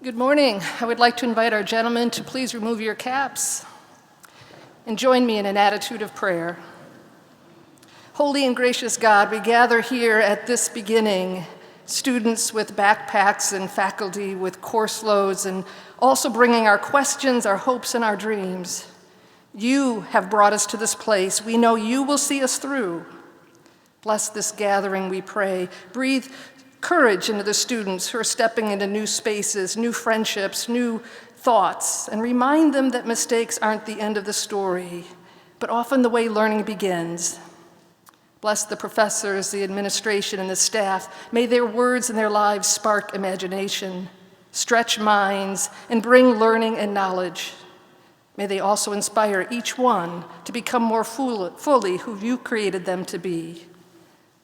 Good morning. I would like to invite our gentlemen to please remove your caps and join me in an attitude of prayer. Holy and gracious God, we gather here at this beginning, students with backpacks and faculty with course loads, and also bringing our questions, our hopes, and our dreams. You have brought us to this place. We know you will see us through. Bless this gathering, we pray. Breathe courage into the students who are stepping into new spaces, new friendships, new thoughts, and remind them that mistakes aren't the end of the story, but often the way learning begins. Bless the professors, the administration, and the staff. May their words and their lives spark imagination, stretch minds, and bring learning and knowledge. May they also inspire each one to become more fully who you created them to be.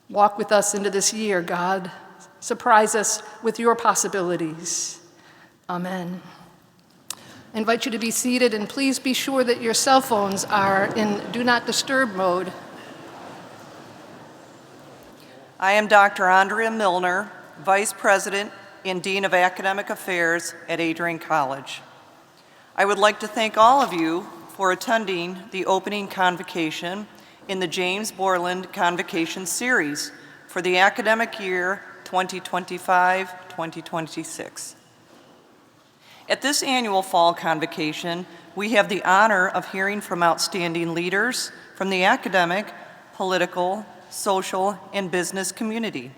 Walk with us into this year, God. Surprise us with your possibilities. Amen. I invite you to be seated, and please be sure that your cell phones are in do not disturb mode. I am Dr. Andrea Milner, Vice President and Dean of Academic Affairs at Adrian College. I would like to thank all of you for attending the opening convocation in the James Borland Convocation Series for the academic year 2025-2026. At this annual fall convocation, we have the honor of hearing from outstanding leaders from the academic, political, social, and business community.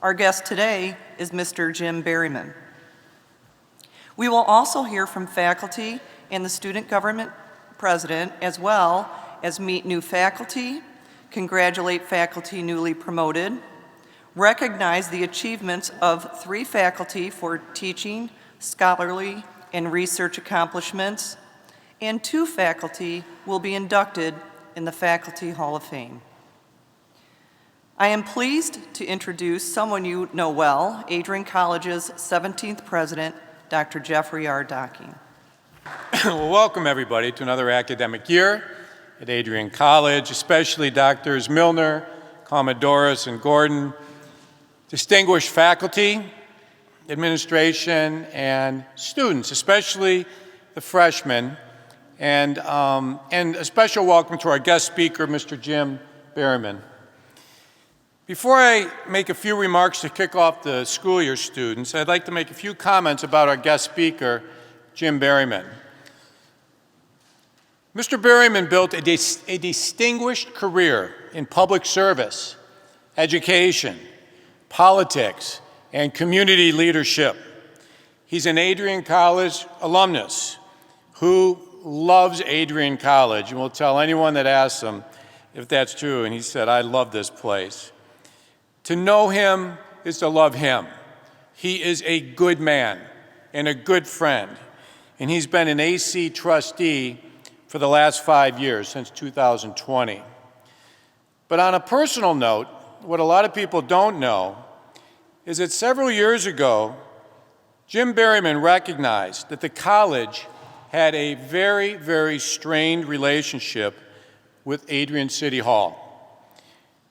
Our guest today is Mr. Jim Berryman. We will also hear from faculty and the student government president, as well as meet new faculty, congratulate faculty newly promoted, recognize the achievements of 3 faculty for teaching, scholarly, and research accomplishments, and 2 faculty will be inducted in the Faculty Hall of Fame. I am pleased to introduce someone you know well, Adrian College's 17th president, Dr. Jeffrey R. Docking. Well, welcome everybody to another academic year at Adrian College, especially Drs. Milner, Commodores, and Gordon, distinguished faculty, administration, and students, especially the freshmen, and a special welcome to our guest speaker, Mr. Jim Berryman. Before I make a few remarks to kick off the school year, students, I'd like to make a few comments about our guest speaker, Jim Berryman. Mr. Berryman built a distinguished career in public service, education, politics, and community leadership. He's an Adrian College alumnus who loves Adrian College, and will tell anyone that asks him if that's true, and he said, "I love this place." To know him is to love him. He is a good man and a good friend, and he's been an AC trustee for the last 5 years, since 2020. But on a personal note, what a lot of people don't know is that several years ago, Jim Berryman recognized that the college had a very, very strained relationship with Adrian City Hall.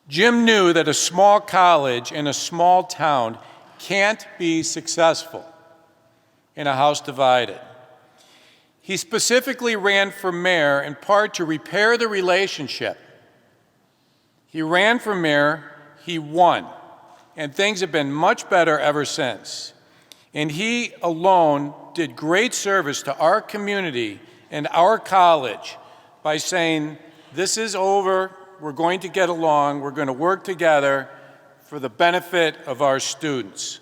Jim knew that a small college in a small town can't be successful in a house divided. He specifically ran for mayor in part to repair the relationship. He ran for mayor, he won, and things have been much better ever since. And he alone did great service to our community and our college by saying, "This is over, we're going to get along, we're going to work together for the benefit of our students."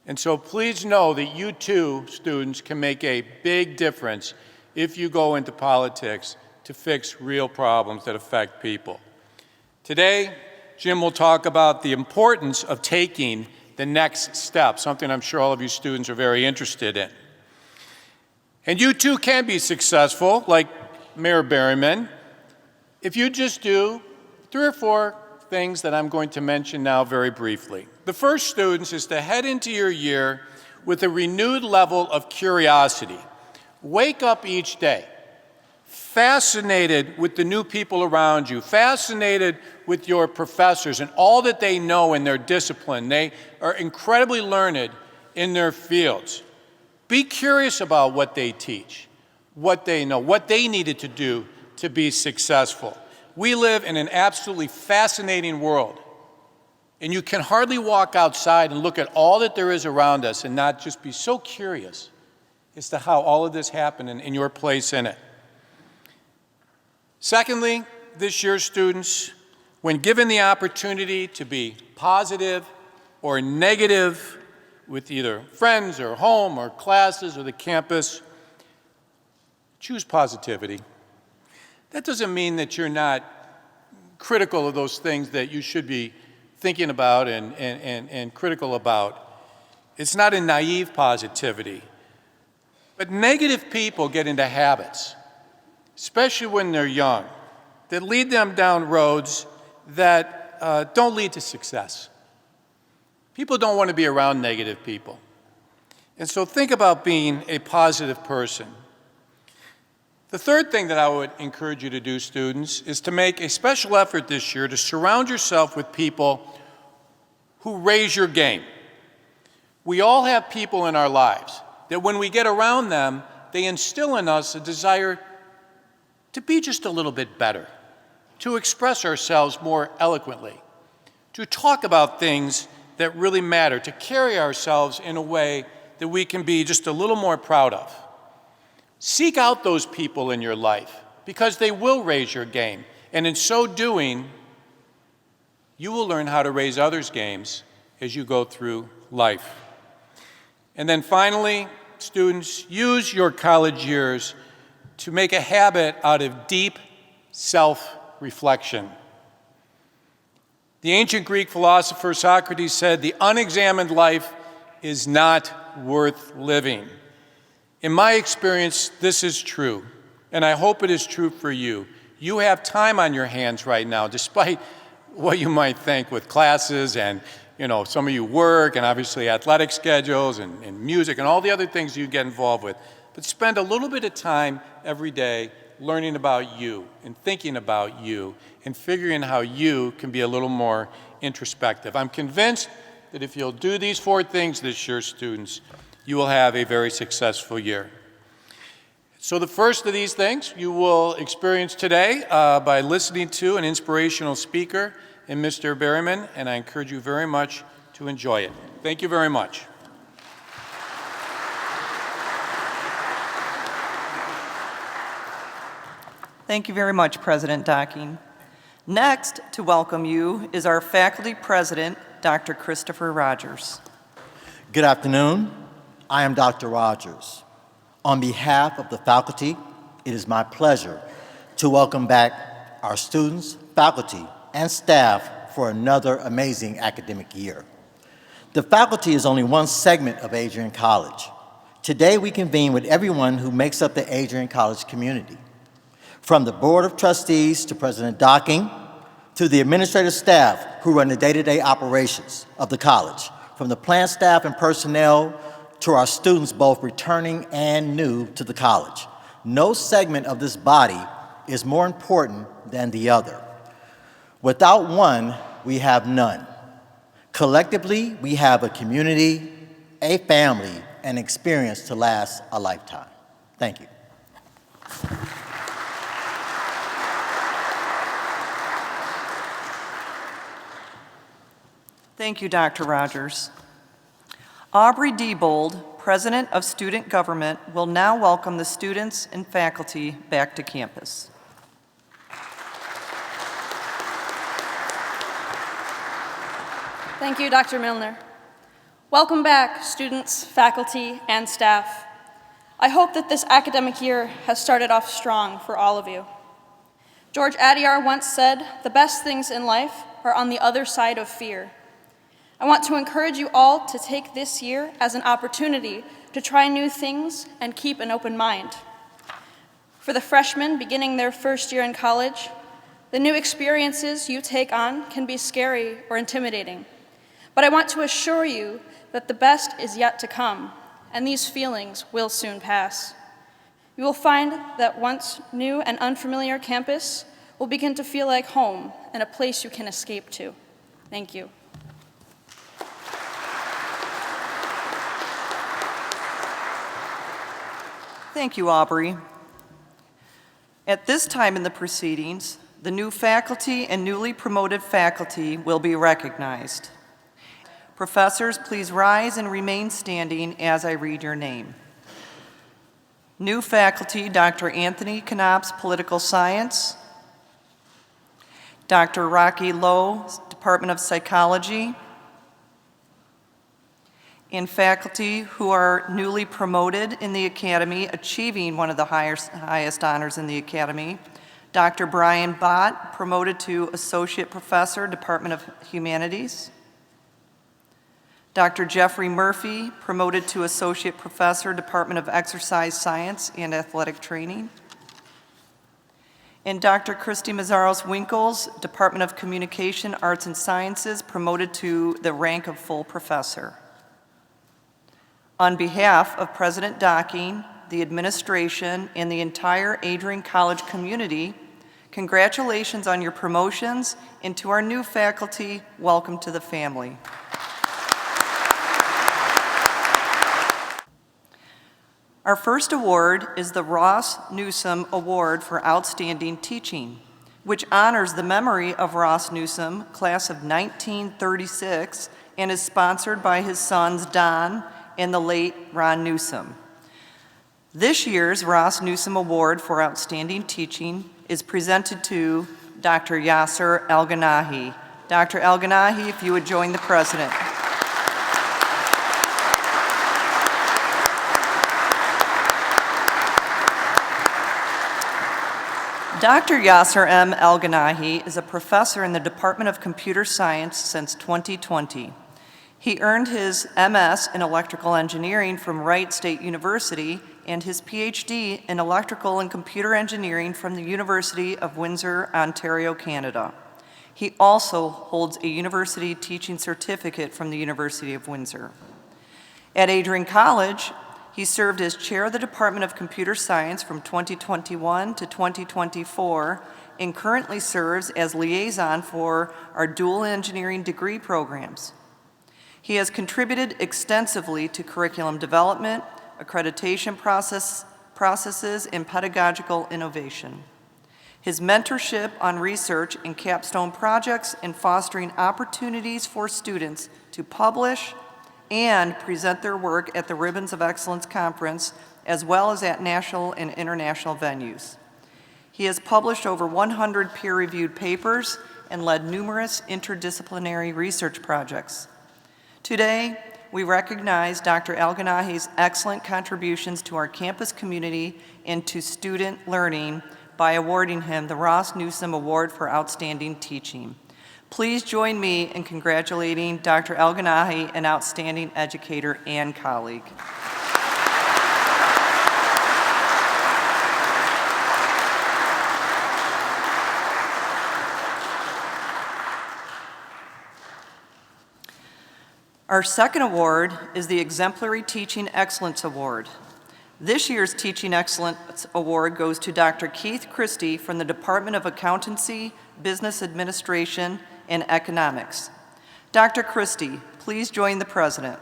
And so please know that you too, students, can make a big difference if you go into politics to fix real problems that affect people. Today, Jim will talk about the importance of taking the next step, something I'm sure all of you students are very interested in. And you too can be successful, like Mayor Berryman, if you just do 3 or 4 things that I'm going to mention now very briefly. The first, students, is to head into your year with a renewed level of curiosity. Wake up each day fascinated with the new people around you, fascinated with your professors and all that they know in their discipline. They are incredibly learned in their fields. Be curious about what they teach, what they know, what they needed to do to be successful. We live in an absolutely fascinating world, and you can hardly walk outside and look at all that there is around us and not just be so curious as to how all of this happened and your place in it. Secondly, this year, students, when given the opportunity to be positive or negative with either friends or home or classes or the campus, choose positivity. That doesn't mean that you're not critical of those things that you should be thinking about and critical about. It's not a naive positivity. But negative people get into habits, especially when they're young, that lead them down roads that don't lead to success. People don't want to be around negative people. And so think about being a positive person. The third thing that I would encourage you to do, students, is to make a special effort this year to surround yourself with people who raise your game. We all have people in our lives that when we get around them, they instill in us a desire to be just a little bit better, to express ourselves more eloquently, to talk about things that really matter, to carry ourselves in a way that we can be just a little more proud of. Seek out those people in your life because they will raise your game, and in so doing, you will learn how to raise others' games as you go through life. And then finally, students, use your college years to make a habit out of deep self-reflection. The ancient Greek philosopher Socrates said, "The unexamined life is not worth living." In my experience, this is true, and I hope it is true for you. You have time on your hands right now, despite what you might think with classes and some of you work and obviously athletic schedules and music and all the other things you get involved with. But spend a little bit of time every day learning about you and thinking about you and figuring how you can be a little more introspective. I'm convinced that if you'll do these 4 things this year, students, you will have a very successful year. So the first of these things you will experience today by listening to an inspirational speaker in Mr. Berryman, and I encourage you very much to enjoy it. Thank you very much. Thank you very much, President Docking. Next, to welcome you is our faculty president, Dr. Christopher Rogers. Good afternoon. I am Dr. Rogers. On behalf of the faculty, it is my pleasure to welcome back our students, faculty, and staff for another amazing academic year. The faculty is only one segment of Adrian College. Today we convene with everyone who makes up the Adrian College community. From the Board of Trustees to President Docking, to the administrative staff who run the day-to-day operations of the college, from the plant staff and personnel to our students both returning and new to the college. No segment of this body is more important than the other. Without one, we have none. Collectively, we have a community, a family, and experience to last a lifetime. Thank you. Thank you, Dr. Rogers. Aubrey Diebold, President of Student Government, will now welcome the students and faculty back to campus. Thank you, Dr. Milner. Welcome back, students, faculty, and staff. I hope that this academic year has started off strong for all of you. George Adyar once said, "The best things in life are on the other side of fear." I want to encourage you all to take this year as an opportunity to try new things and keep an open mind. For the freshmen beginning their first year in college, the new experiences you take on can be scary or intimidating. But I want to assure you that the best is yet to come, and these feelings will soon pass. You will find that once new and unfamiliar campus will begin to feel like home and a place you can escape to. Thank you. Thank you, Aubrey. At this time in the proceedings, the new faculty and newly promoted faculty will be recognized. Professors, please rise and remain standing as I read your name. New faculty, Dr. Anthony Knops, Political Science. Dr. Rocky Lowe, Department of Psychology. And faculty who are newly promoted in the Academy, achieving one of the highest honors in the Academy. Dr. Brian Bott, promoted to Associate Professor, Department of Humanities. Dr. Jeffrey Murphy, promoted to Associate Professor, Department of Exercise Science and Athletic Training. And Dr. Christy Mazzaros-Winkles, Department of Communication, Arts and Sciences, promoted to the rank of full professor. On behalf of President Docking, the administration, and the entire Adrian College community, congratulations on your promotions, and to our new faculty, welcome to the family. Our first award is the Ross Newsom Award for Outstanding Teaching, which honors the memory of Ross Newsom, class of 1936, and is sponsored by his sons Don and the late Ron Newsom. This year's Ross Newsom Award for Outstanding Teaching is presented to Dr. Yasser El-Ganahi. Dr. El-Ganahi, if you would join the president. Dr. Yasser M. El-Ganahi is a professor in the Department of Computer Science since 2020. He earned his MS in Electrical Engineering from Wright State University and his PhD in Electrical and Computer Engineering from the University of Windsor, Ontario, Canada. He also holds a university teaching certificate from the University of Windsor. At Adrian College, he served as chair of the Department of Computer Science from 2021 to 2024 and currently serves as liaison for our dual engineering degree programs. He has contributed extensively to curriculum development, accreditation processes, and pedagogical innovation. His mentorship on research and capstone projects and fostering opportunities for students to publish and present their work at the Ribbons of Excellence Conference, as well as at national and international venues. He has published over 100 peer-reviewed papers and led numerous interdisciplinary research projects. Today, we recognize Dr. El-Ganahi's excellent contributions to our campus community and to student learning by awarding him the Ross Newsom Award for Outstanding Teaching. Please join me in congratulating Dr. El-Ganahi, an outstanding educator and colleague. Our second award is the Exemplary Teaching Excellence Award. This year's Teaching Excellence Award goes to Dr. Keith Christie from the Department of Accountancy, Business Administration, and Economics. Dr. Christie, please join the president.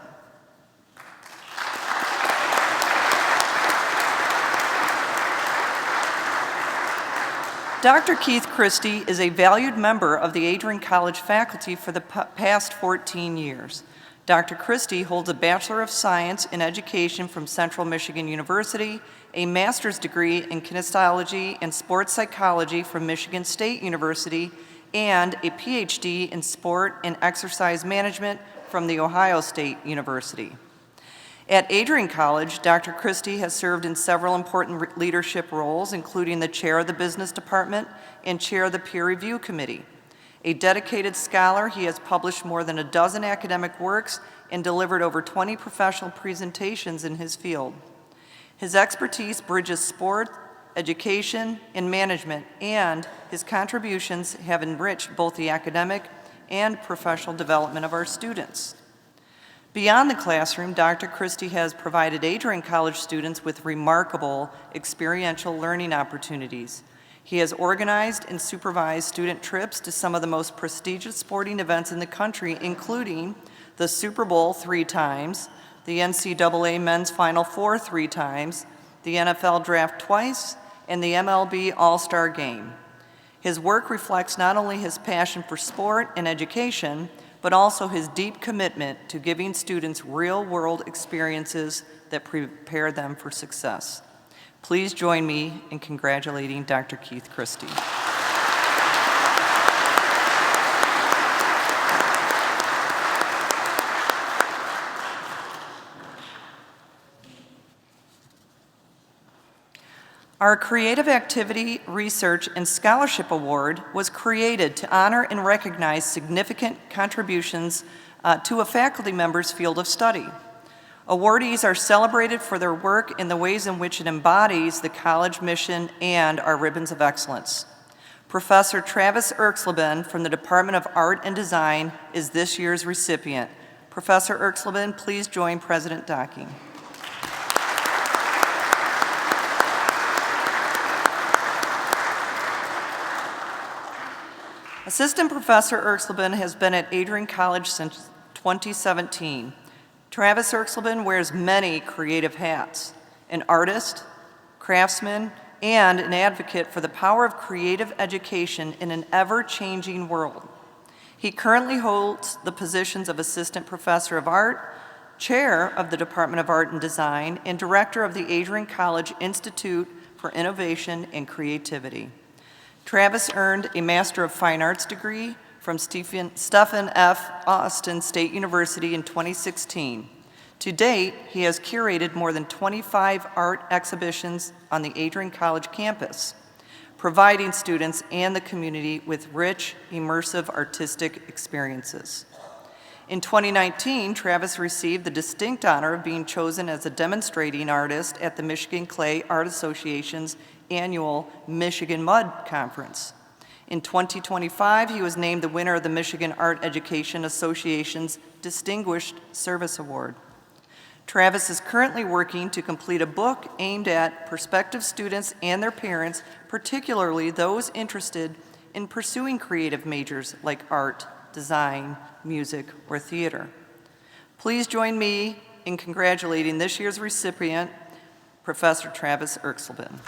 Dr. Keith Christie is a valued member of the Adrian College faculty for the past 14 years. Dr. Christie holds a Bachelor of Science in Education from Central Michigan University, a master's degree in kinesiology and sports psychology from Michigan State University, and a PhD in sport and exercise management from The Ohio State University. At Adrian College, Dr. Christie has served in several important leadership roles, including the chair of the business department and chair of the peer review committee. A dedicated scholar, he has published more than a dozen academic works and delivered over 20 professional presentations in his field. His expertise bridges sport, education, and management, and his contributions have enriched both the academic and professional development of our students. Beyond the classroom, Dr. Christie has provided Adrian College students with remarkable experiential learning opportunities. He has organized and supervised student trips to some of the most prestigious sporting events in the country, including the Super Bowl 3 times, the NCAA Men's Final Four 3 times, the NFL Draft twice, and the MLB All-Star Game. His work reflects not only his passion for sport and education, but also his deep commitment to giving students real-world experiences that prepare them for success. Please join me in congratulating Dr. Keith Christie. Our Creative Activity, Research, and Scholarship Award was created to honor and recognize significant contributions to a faculty member's field of study. Awardees are celebrated for their work in the ways in which it embodies the college mission and our ribbons of excellence. Professor Travis Erxleben from the Department of Art and Design is this year's recipient. Professor Erxleben, please join President Docking. Assistant Professor Erxleben has been at Adrian College since 2017. Travis Erxleben wears many creative hats: an artist, craftsman, and an advocate for the power of creative education in an ever-changing world. He currently holds the positions of Assistant Professor of Art, Chair of the Department of Art and Design, and Director of the Adrian College Institute for Innovation and Creativity. Travis earned a Master of Fine Arts degree from Stephen F. Austin State University in 2016. To date, he has curated more than 25 art exhibitions on the Adrian College campus, providing students and the community with rich, immersive artistic experiences. In 2019, Travis received the distinct honor of being chosen as a demonstrating artist at the Michigan Clay Art Association's annual Michigan Mud Conference. In 2025, he was named the winner of the Michigan Art Education Association's Distinguished Service Award. Travis is currently working to complete a book aimed at prospective students and their parents, particularly those interested in pursuing creative majors like art, design, music, or theater. Please join me in congratulating this year's recipient, Professor Travis Erxleben.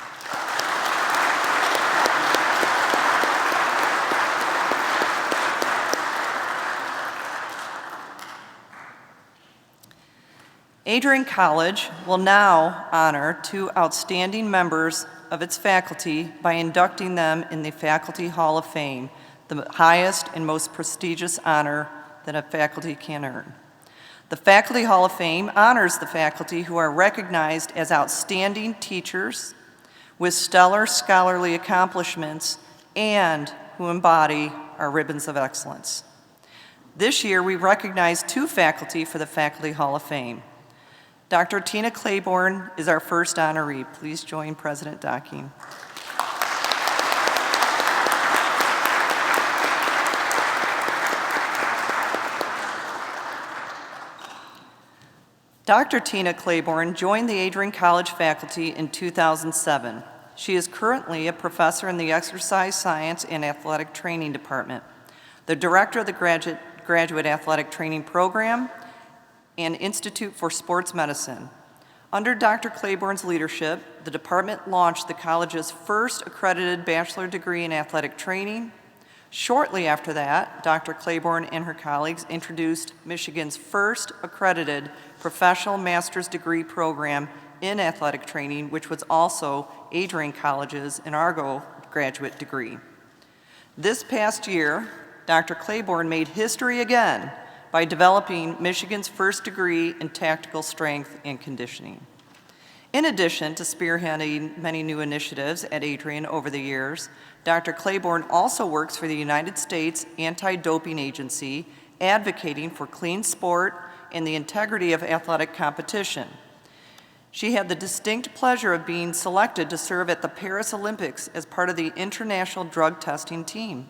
Adrian College will now honor two outstanding members of its faculty by inducting them in the Faculty Hall of Fame, the highest and most prestigious honor that a faculty can earn. The Faculty Hall of Fame honors the faculty who are recognized as outstanding teachers with stellar scholarly accomplishments and who embody our ribbons of excellence. This year, we recognize two faculty for the Faculty Hall of Fame. Dr. Tina Claiborne is our first honoree. Please join President Docking. Dr. Tina Claiborne joined the Adrian College faculty in 2007. She is currently a professor in the Exercise Science and Athletic Training Department, the director of the Graduate Athletic Training Program, and Institute for Sports Medicine. Under Dr. Claiborne's leadership, the department launched the college's first accredited bachelor degree in athletic training. Shortly after that, Dr. Claiborne and her colleagues introduced Michigan's first accredited professional master's degree program in athletic training, which was also Adrian College's inaugural graduate degree. This past year, Dr. Claiborne made history again by developing Michigan's first degree in tactical strength and conditioning. In addition to spearheading many new initiatives at Adrian over the years, Dr. Claiborne also works for the United States Anti-Doping Agency, advocating for clean sport and the integrity of athletic competition. She had the distinct pleasure of being selected to serve at the Paris Olympics as part of the international drug testing team.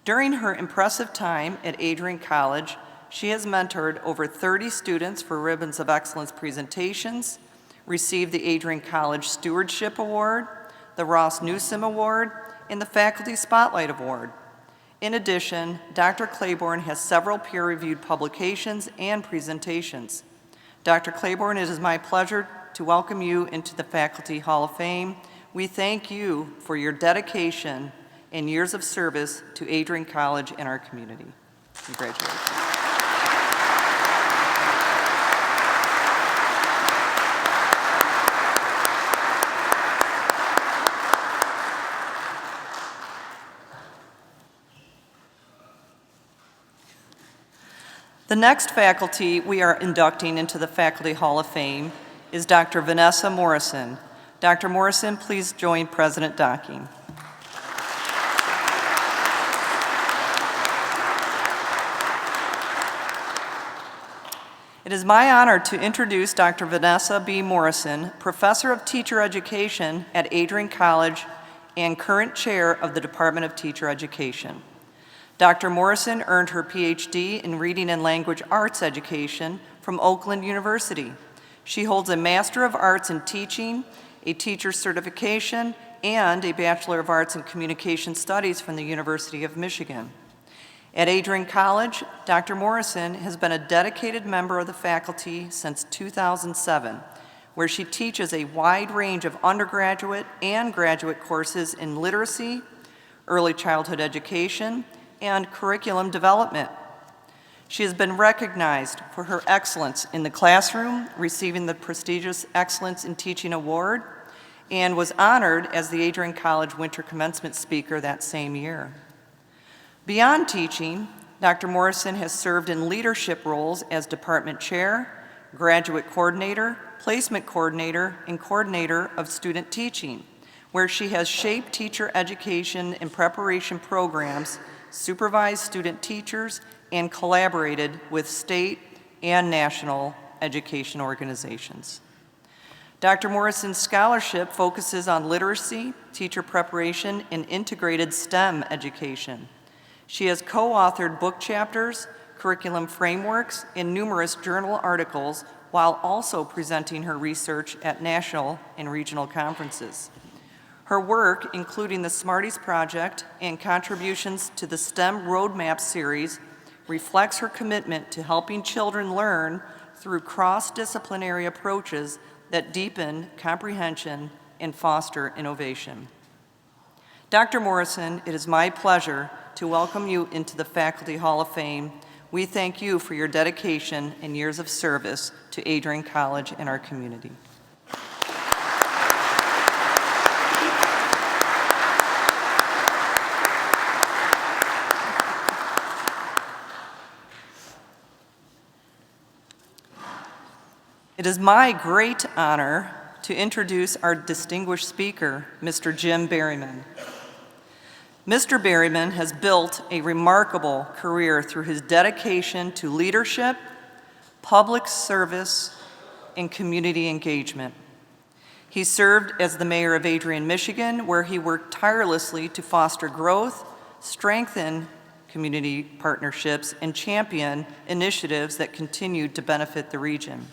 During her impressive time at Adrian College, she has mentored over 30 students for Ribbons of Excellence presentations, received the Adrian College Stewardship Award, the Ross Newsom Award, and the Faculty Spotlight Award. In addition, Dr. Claiborne has several peer-reviewed publications and presentations. Dr. Claiborne, it is my pleasure to welcome you into the Faculty Hall of Fame. We thank you for your dedication and years of service to Adrian College and our community. Congratulations. The next faculty we are inducting into the Faculty Hall of Fame is Dr. Vanessa Morrison. Dr. Morrison, please join President Docking. It is my honor to introduce Dr. Vanessa B. Morrison, Professor of Teacher Education at Adrian College and current Chair of the Department of Teacher Education. Dr. Morrison earned her PhD in Reading and Language Arts Education from Oakland University. She holds a Master of Arts in Teaching, a Teacher Certification, and a Bachelor of Arts in Communication Studies from the University of Michigan. At Adrian College, Dr. Morrison has been a dedicated member of the faculty since 2007, where she teaches a wide range of undergraduate and graduate courses in literacy, early childhood education, and curriculum development. She has been recognized for her excellence in the classroom, receiving the prestigious Excellence in Teaching Award, and was honored as the Adrian College Winter Commencement Speaker that same year. Beyond teaching, Dr. Morrison has served in leadership roles as Department Chair, Graduate Coordinator, Placement Coordinator, and Coordinator of Student Teaching, where she has shaped teacher education and preparation programs, supervised student teachers, and collaborated with state and national education organizations. Dr. Morrison's scholarship focuses on literacy, teacher preparation, and integrated STEM education. She has co-authored book chapters, curriculum frameworks, and numerous journal articles, while also presenting her research at national and regional conferences. Her work, including the Smarties Project and contributions to the STEM Roadmap series, reflects her commitment to helping children learn through cross-disciplinary approaches that deepen comprehension and foster innovation. Dr. Morrison, it is my pleasure to welcome you into the Faculty Hall of Fame. We thank you for your dedication and years of service to Adrian College and our community. It is my great honor to introduce our distinguished speaker, Mr. Jim Berryman. Mr. Berryman has built a remarkable career through his dedication to leadership, public service, and community engagement. He served as the mayor of Adrian, Michigan, where he worked tirelessly to foster growth, strengthen community partnerships, and champion initiatives that continued to benefit the region.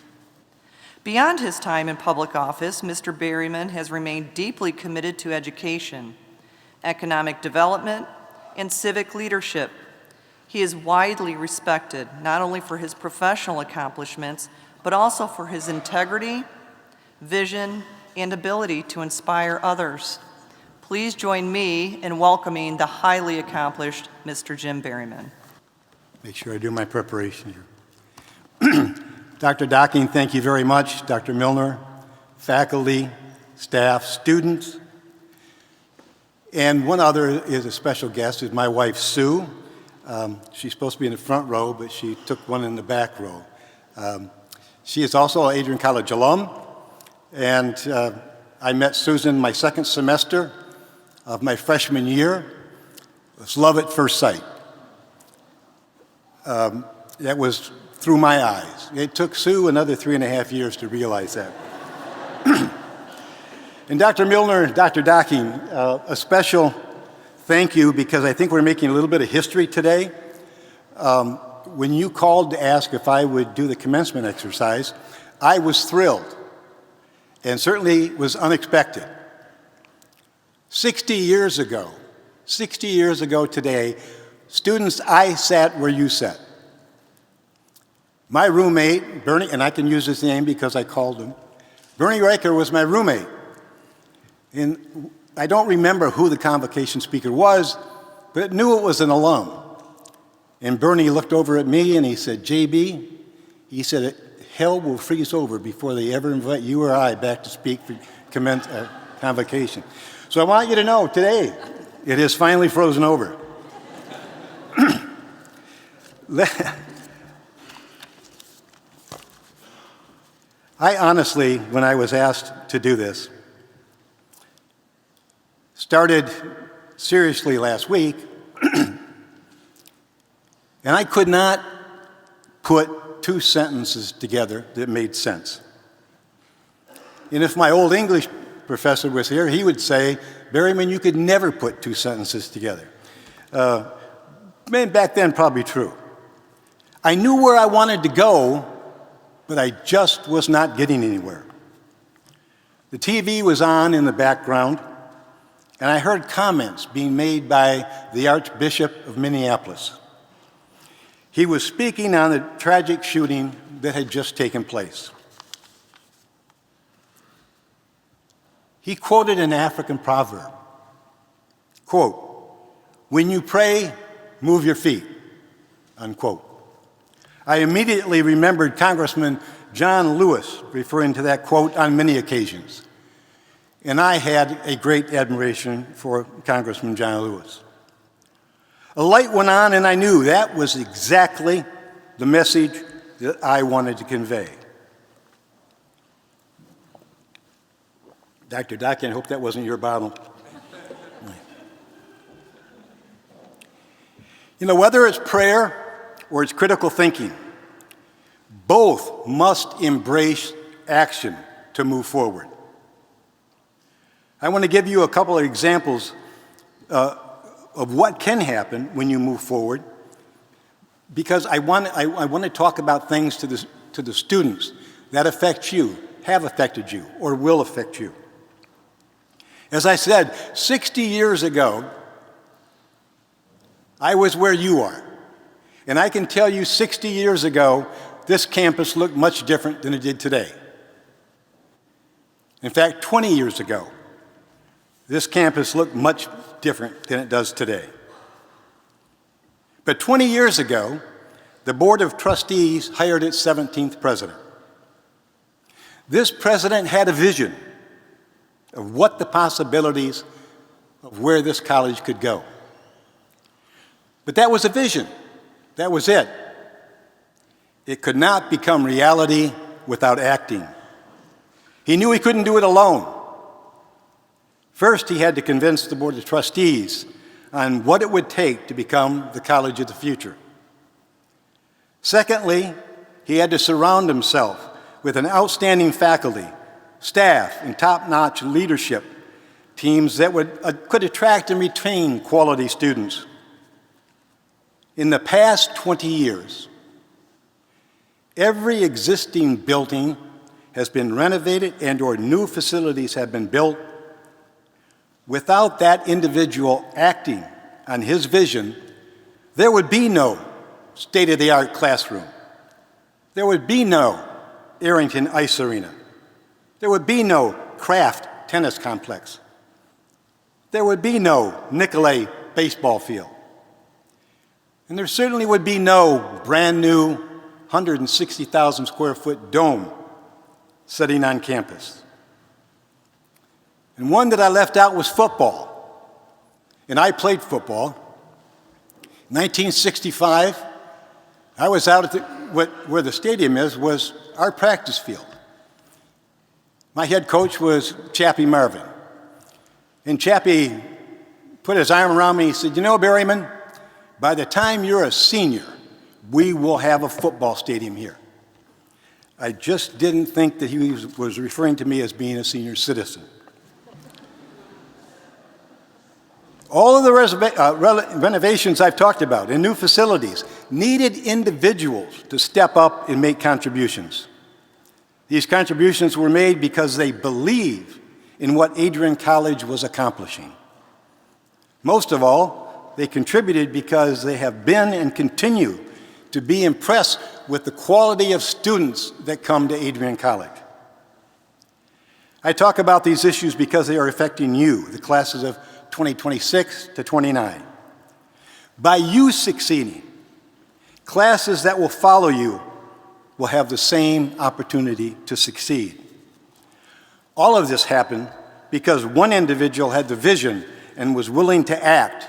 Beyond his time in public office, Mr. Berryman has remained deeply committed to education, economic development, and civic leadership. He is widely respected not only for his professional accomplishments, but also for his integrity, vision, and ability to inspire others. Please join me in welcoming the highly accomplished Mr. Jim Berryman. Make sure I do my preparation here. Dr. Docking, thank you very much. Dr. Milner, faculty, staff, students, and one other is a special guest, is my wife, Sue. She's supposed to be in the front row, but she took one in the back row. She is also an Adrian College alum, and I met Susan my second semester of my freshman year. It was love at first sight. That was through my eyes. It took Sue another 3.5 years to realize that. And Dr. Milner and Dr. Docking, a special thank you, because I think we're making a little bit of history today. When you called to ask if I would do the commencement exercise, I was thrilled, and certainly was unexpected. 60 years ago today, students, I sat where you sat. My roommate, Bernie, and I can use his name because I called him, Bernie Riker was my roommate. And I don't remember who the convocation speaker was, but knew it was an alum. And Bernie looked over at me and he said, JB, he said, hell will freeze over before they ever invite you or I back to speak for convocation. So I want you to know today, it has finally frozen over. I honestly, when I was asked to do this, started seriously last week, and I could not put two sentences together that made sense. And if my old English professor was here, he would say, Berryman, you could never put two sentences together. Back then, probably true. I knew where I wanted to go, but I just was not getting anywhere. The TV was on in the background, and I heard comments being made by the Archbishop of Minneapolis. He was speaking on the tragic shooting that had just taken place. He quoted an African proverb, quote, "When you pray, move your feet," unquote. I immediately remembered Congressman John Lewis referring to that quote on many occasions. And I had a great admiration for Congressman John Lewis. A light went on, and I knew that was exactly the message that I wanted to convey. Dr. Dockin, I hope that wasn't your bottle. You know, whether it's prayer or it's critical thinking, both must embrace action to move forward. I want to give you a couple of examples of what can happen when you move forward, because I want to talk about things to the students that affect you, have affected you, or will affect you. As I said, 60 years ago, I was where you are. And I can tell you 60 years ago, this campus looked much different than it did today. In fact, 20 years ago, this campus looked much different than it does today. But 20 years ago, the Board of Trustees hired its 17th president. This president had a vision of what the possibilities of where this college could go. But that was a vision. That was it. It could not become reality without acting. He knew he couldn't do it alone. First, he had to convince the Board of Trustees on what it would take to become the college of the future. Secondly, he had to surround himself with an outstanding faculty, staff, and top-notch leadership teams that could attract and retain quality students. In the past 20 years, every existing building has been renovated and/or new facilities have been built. Without that individual acting on his vision, there would be no state-of-the-art classroom. There would be no Arrington Ice Arena. There would be no Kraft tennis complex. There would be no Nicolay baseball field. And there certainly would be no brand new 160,000 square foot dome sitting on campus. And one that I left out was football. And I played football. In 1965, I was out at where the stadium was our practice field. My head coach was Chappie Marvin. And Chappie put his arm around me and he said, "You know, Berryman, by the time you're a senior, we will have a football stadium here." I just didn't think that he was referring to me as being a senior citizen. All of the renovations I've talked about and new facilities needed individuals to step up and make contributions. These contributions were made because they believe in what Adrian College was accomplishing. Most of all, they contributed because they have been and continue to be impressed with the quality of students that come to Adrian College. I talk about these issues because they are affecting you, the classes of 2026 to 29. By you succeeding, classes that will follow you will have the same opportunity to succeed. All of this happened because one individual had the vision and was willing to act.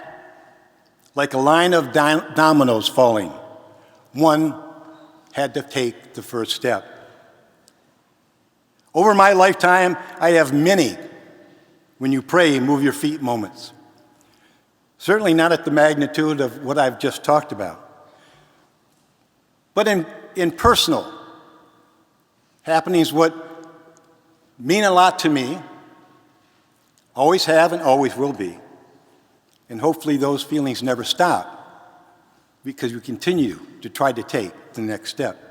Like a line of dominoes falling, one had to take the first step. Over my lifetime, I have many when you pray, move your feet moments. Certainly not at the magnitude of what I've just talked about. But in personal happenings, what mean a lot to me, always have and always will be. And hopefully those feelings never stop because you continue to try to take the next step.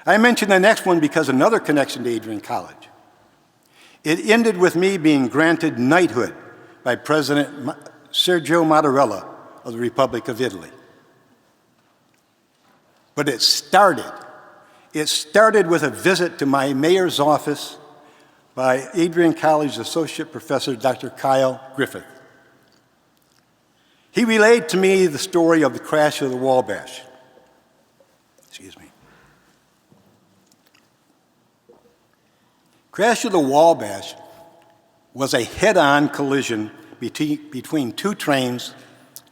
I mention the next one because another connection to Adrian College. It ended with me being granted knighthood by President Sergio Mattarella of the Republic of Italy. But it started with a visit to my mayor's office by Adrian College Associate Professor Dr. Kyle Griffith. He relayed to me the story of the crash of the Wabash. Excuse me. Crash of the Wabash was a head-on collision between two trains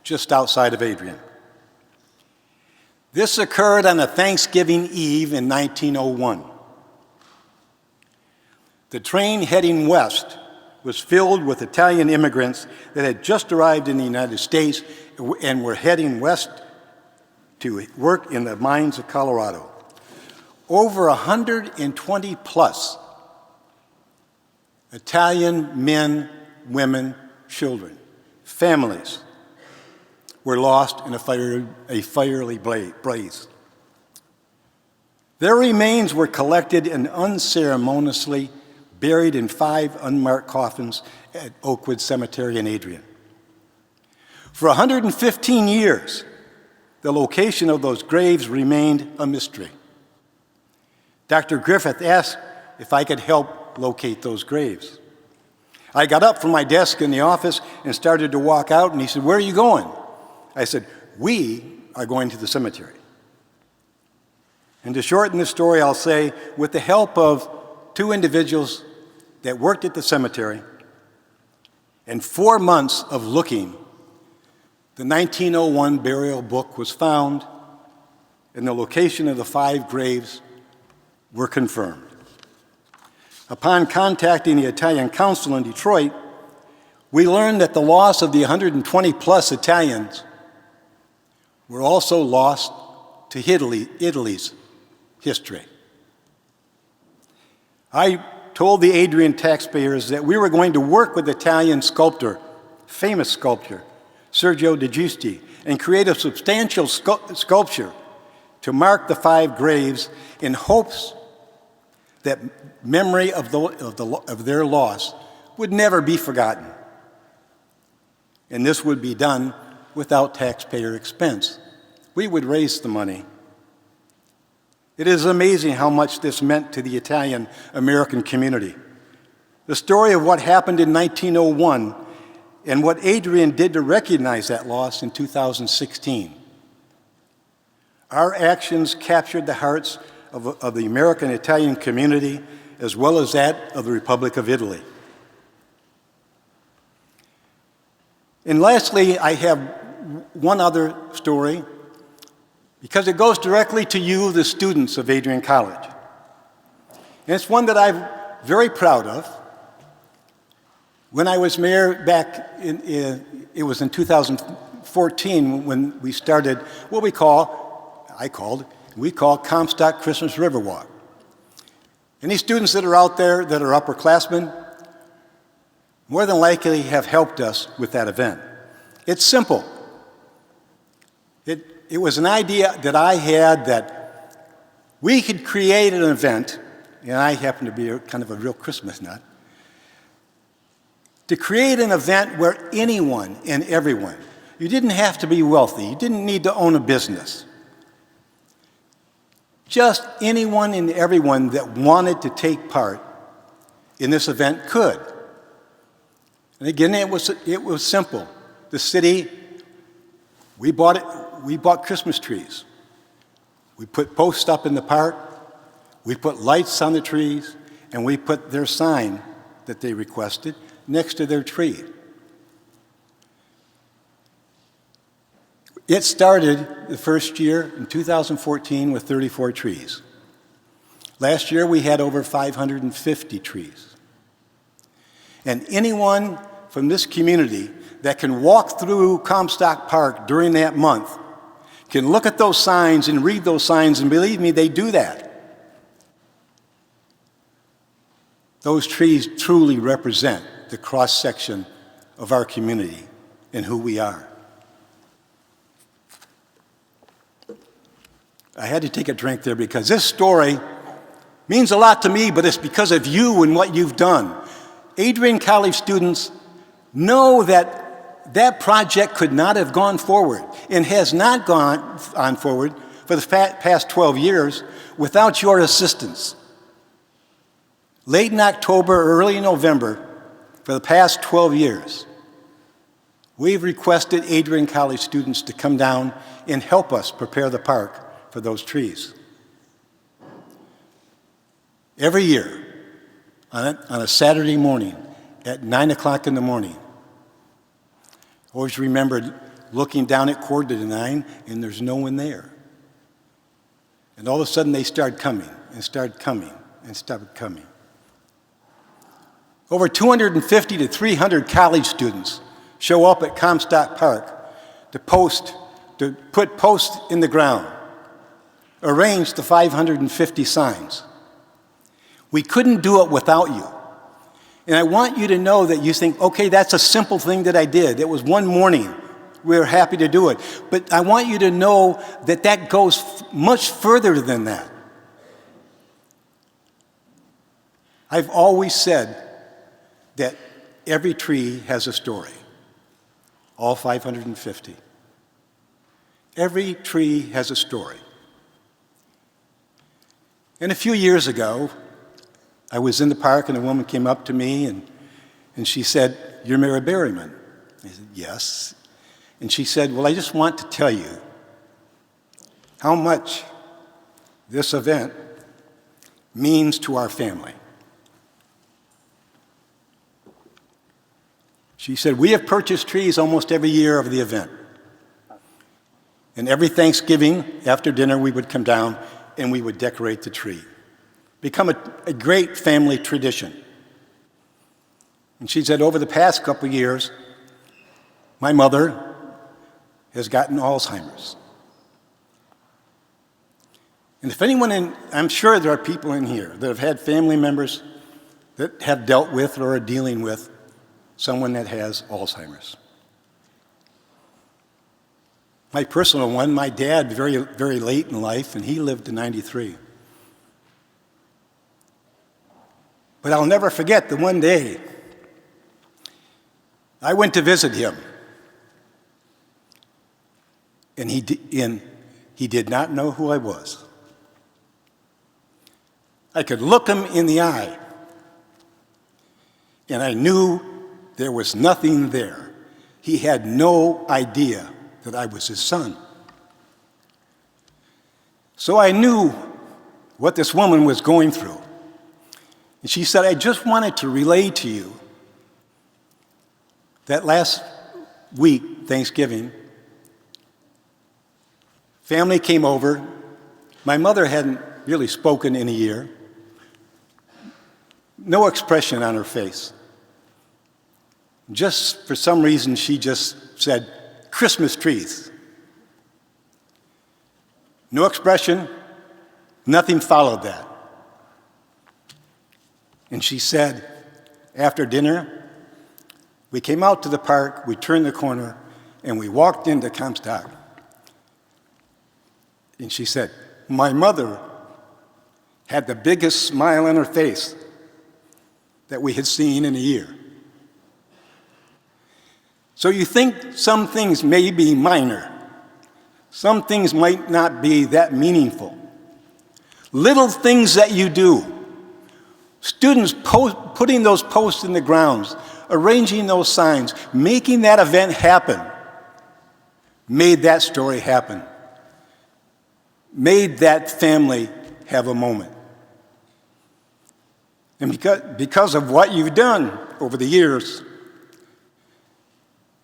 just outside of Adrian. This occurred on a Thanksgiving Eve in 1901. The train heading west was filled with Italian immigrants that had just arrived in the United States and were heading west to work in the mines of Colorado. Over 120 plus Italian men, women, children, families were lost in a fiery blaze. Their remains were collected and unceremoniously buried in 5 unmarked coffins at Oakwood Cemetery in Adrian. For 115 years, the location of those graves remained a mystery. Dr. Griffith asked if I could help locate those graves. I got up from my desk in the office and started to walk out, and he said, "Where are you going?" I said, "We are going to the cemetery." And to shorten the story, I'll say, with the help of 2 individuals that worked at the cemetery and 4 months of looking, the 1901 burial book was found and the location of the 5 graves were confirmed. Upon contacting the Italian Council in Detroit, we learned that the loss of the 120 plus Italians were also lost to Italy's history. I told the Adrian taxpayers that we were going to work with Italian sculptor, famous sculptor, Sergio De Giusti, and create a substantial sculpture to mark the 5 graves in hopes that memory of their loss would never be forgotten. And this would be done without taxpayer expense. We would raise the money. It is amazing how much this meant to the Italian American community. The story of what happened in 1901 and what Adrian did to recognize that loss in 2016. Our actions captured the hearts of the American Italian community as well as that of the Republic of Italy. And lastly, I have one other story because it goes directly to you, the students of Adrian College. And it's one that I'm very proud of. When I was mayor back it was in 2014 when we started what we call Comstock Christmas Riverwalk. Any students that are out there that are upperclassmen more than likely have helped us with that event. It's simple. It was an idea that I had that we could create an event, and I happen to be kind of a real Christmas nut, to create an event where anyone and everyone, you didn't have to be wealthy, you didn't need to own a business. Just anyone and everyone that wanted to take part in this event could. And again, it was simple. The city, we bought Christmas trees. We put posts up in the park, we put lights on the trees, and we put their sign that they requested next to their tree. It started the first year in 2014 with 34 trees. Last year we had over 550 trees. And anyone from this community that can walk through Comstock Park during that month can look at those signs and read those signs, and believe me, they do that. Those trees truly represent the cross-section of our community and who we are. I had to take a drink there because this story means a lot to me, but it's because of you and what you've done. Adrian College students know that that project could not have gone forward and has not gone on forward for the past 12 years without your assistance. Late in October, early November, for the past 12 years, we've requested Adrian College students to come down and help us prepare the park for those trees. Every year, on a Saturday morning at 9 o'clock in the morning, I always remembered looking down at quarter to 9 and there's no one there. And all of a sudden they started coming and started coming and started coming. Over 250 to 300 college students show up at Comstock Park to put posts in the ground, arrange the 550 signs. We couldn't do it without you. And I want you to know that you think, okay, that's a simple thing that I did. It was one morning. We were happy to do it. But I want you to know that that goes much further than that. I've always said that every tree has a story, all 550. Every tree has a story. And a few years ago, I was in the park and a woman came up to me and she said, "You're Mary Berryman?" I said, "Yes." And she said, "Well, I just want to tell you how much this event means to our family." She said, "We have purchased trees almost every year of the event. And every Thanksgiving after dinner, we would come down and we would decorate the tree. Become a great family tradition." And she said, over the past couple of years, my mother has gotten Alzheimer's. And if anyone I'm sure there are people in here that have had family members that have dealt with or are dealing with someone that has Alzheimer's. My personal one, my dad, very, very late in life, and he lived to 93. But I'll never forget the one day I went to visit him, and he did not know who I was. I could look him in the eye, and I knew there was nothing there. He had no idea that I was his son. So I knew what this woman was going through. And she said, "I just wanted to relay to you that last week, Thanksgiving, family came over. My mother hadn't really spoken in a year. No expression on her face. Just for some reason, she just said, 'Christmas trees.' No expression, nothing followed that. And she said, after dinner, we came out to the park, we turned the corner, and we walked into Comstock. And she said, my mother had the biggest smile on her face that we had seen in a year. So you think some things may be minor. Some things might not be that meaningful. Little things that you do Students putting those posts in the grounds, arranging those signs, making that event happen, made that story happen, made that family have a moment. And because of what you've done over the years,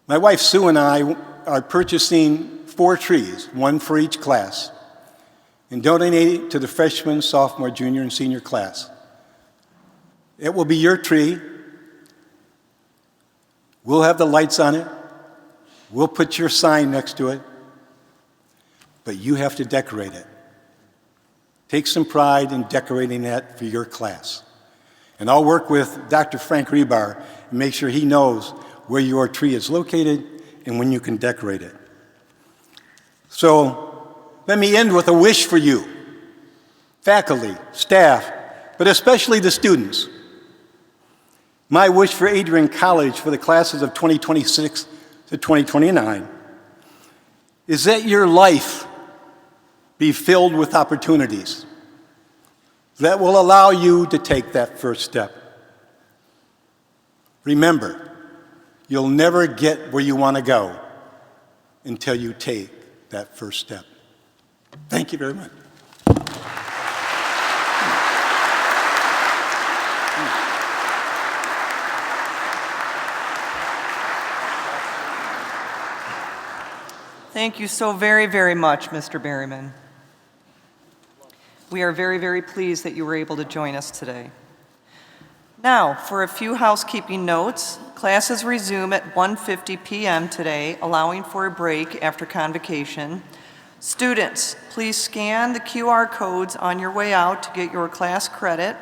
my wife Sue and I are purchasing 4 trees, 1 for each class, and donating it to the freshman, sophomore, junior, and senior class. It will be your tree. We'll have the lights on it. We'll put your sign next to it. But you have to decorate it. Take some pride in decorating that for your class. And I'll work with Dr. Frank Rebar and make sure he knows where your tree is located and when you can decorate it. So let me end with a wish for you, faculty, staff, but especially the students. My wish for Adrian College for the classes of 2026 to 2029 is that your life be filled with opportunities that will allow you to take that first step. Remember, you'll never get where you want to go until you take that first step. Thank you very much. Thank you so very, very much, Mr. Berryman. We are very, very pleased that you were able to join us today. Now, for a few housekeeping notes, classes resume at 1:50 p.m. today, allowing for a break after convocation. Students, please scan the QR codes on your way out to get your class credit.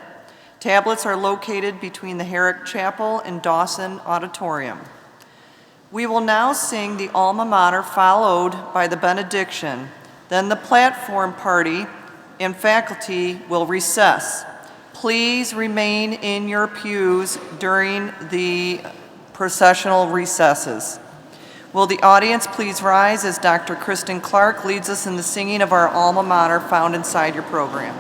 Tablets are located between the Herrick Chapel and Dawson Auditorium. We will now sing the Alma Mater, followed by the benediction. Then the platform party and faculty will recess. Please remain in your pews during the processional recesses. Will the audience please rise as Dr. Kristen Clark leads us in the singing of our Alma Mater found inside your program.